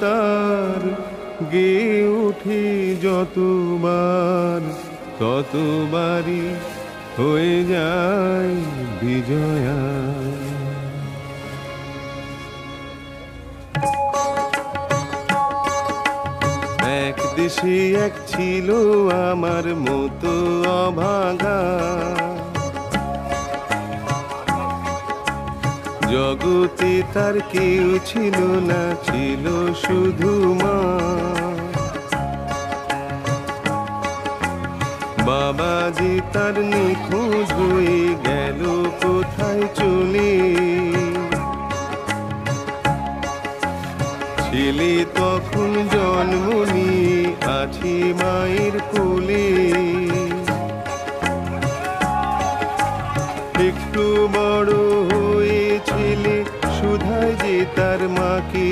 তার গেয়ে উঠি যতবার, ততবারই হয়ে যায় বিজয়া। এক দেশে এক ছিল আমার মতো অভাগা, জগতে তার কেউ ছিল না, ছিল শুধু মা। বাবাজি তার নিখোঁজ হয়ে গেল কোথায় চলে, ছেলে তখন জন্ম নিয়ে আছে মায়ের কোলে। একটু বড় হয়ে ছেলে শুধায় যে তার মাকে,